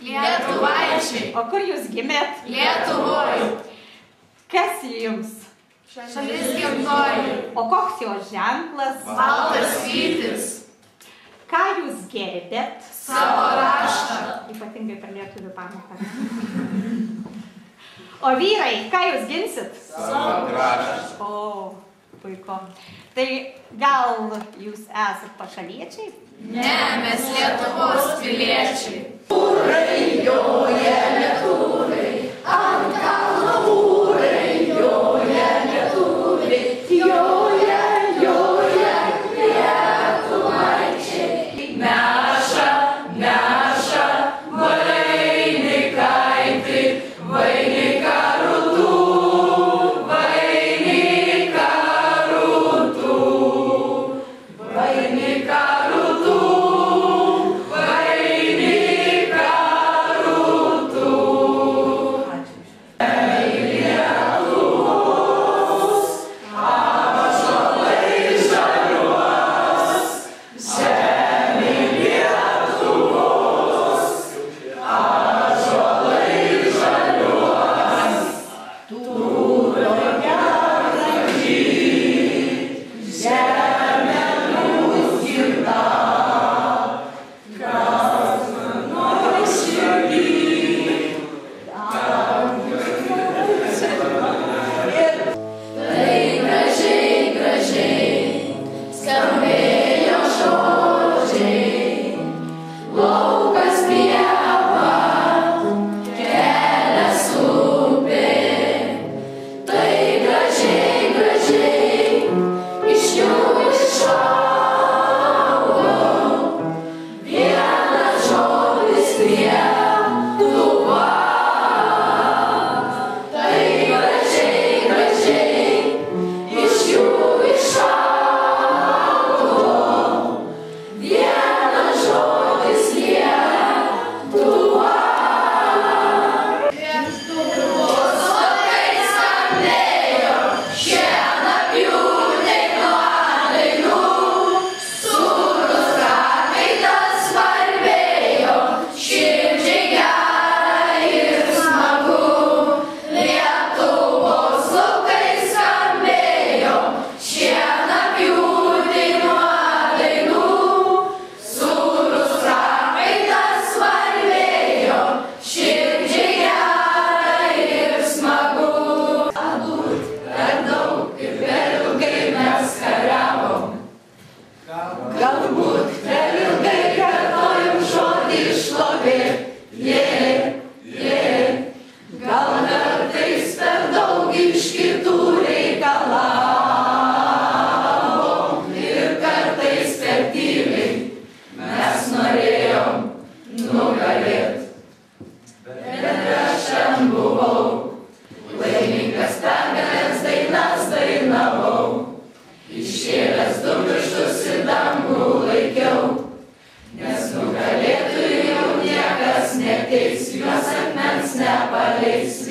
Lietuvaičiai. O kur jūs gimėt? Lietuvoj. Kas jums? Šalis gimtoji. O koks jo ženklas? Baltas vytis. Ką jūs gerbėt? Savo raštą. Ypatingai per lietuvių pamoką. O vyrai, ką jūs ginsit? Savo kraštą. O, puiku. Tai gal jūs esat pašaliečiai? Ne, mes Lietuvos piliečiai. Jūrai joja lietuviai, ant kalno mūrai joja lietuviai, joja, joja lietuvaičiai. Neša, neša vainikaitį, vainiką rutų, vainiką rutų, vainiką rutų.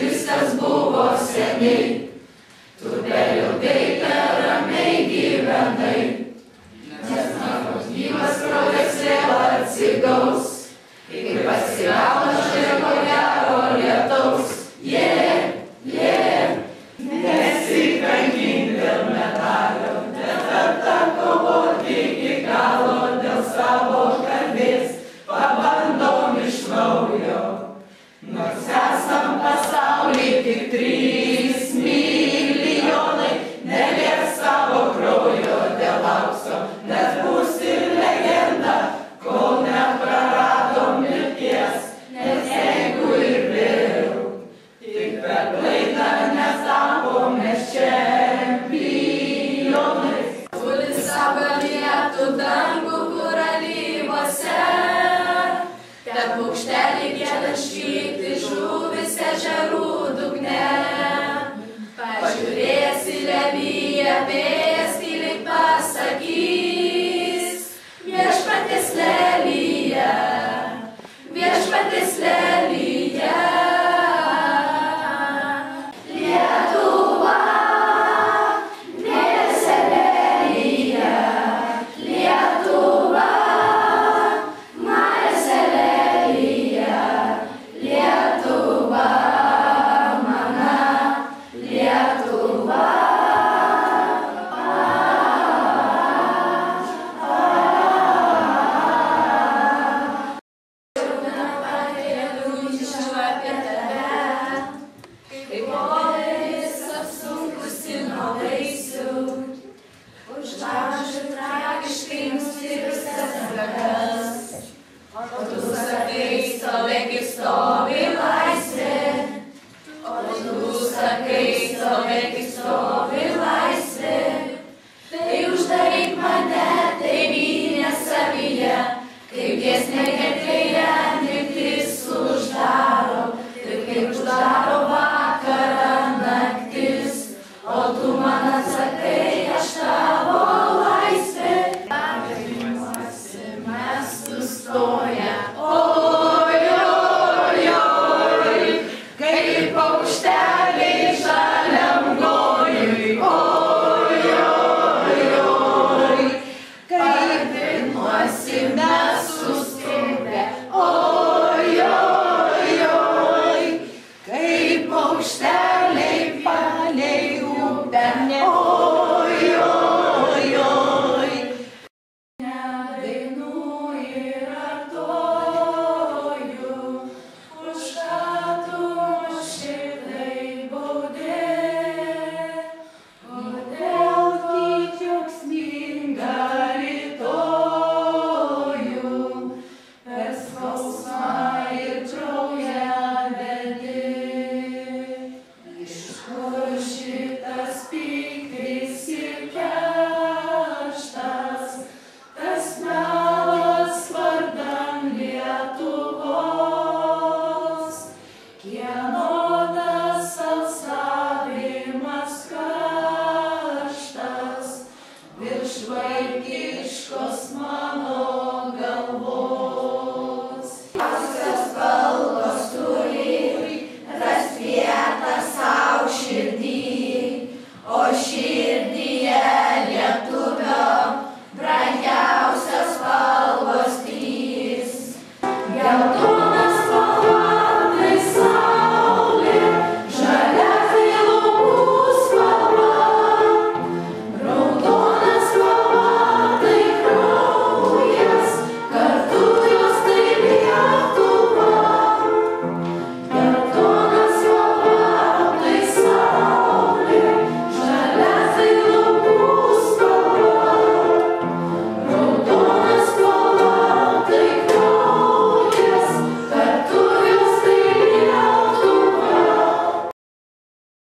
Viskas buvo seniai, tu per ilgai, per ramiai gyvenai, nes mano gyvas kraujas vėl atsigaus, kai pasigauna šalia gero lietaus. Nesikankink dėl medalio, neverta kovoti iki galo dėl savo garbės, pabandom iš naujo. Nors esam pasauly tik 3 milijonai, nelies savo kraujo dėl aukso, nes bus ir legenda, kol nepraradom mirties, nes jeigu ir vėliau, tik per klaidą nesapome čempionais. Turi savo vietų dangų, kur alyvose, te paukštelį gieda švyti žuvis ežerų dugne. Pažiūrėsi Leviją, vėjas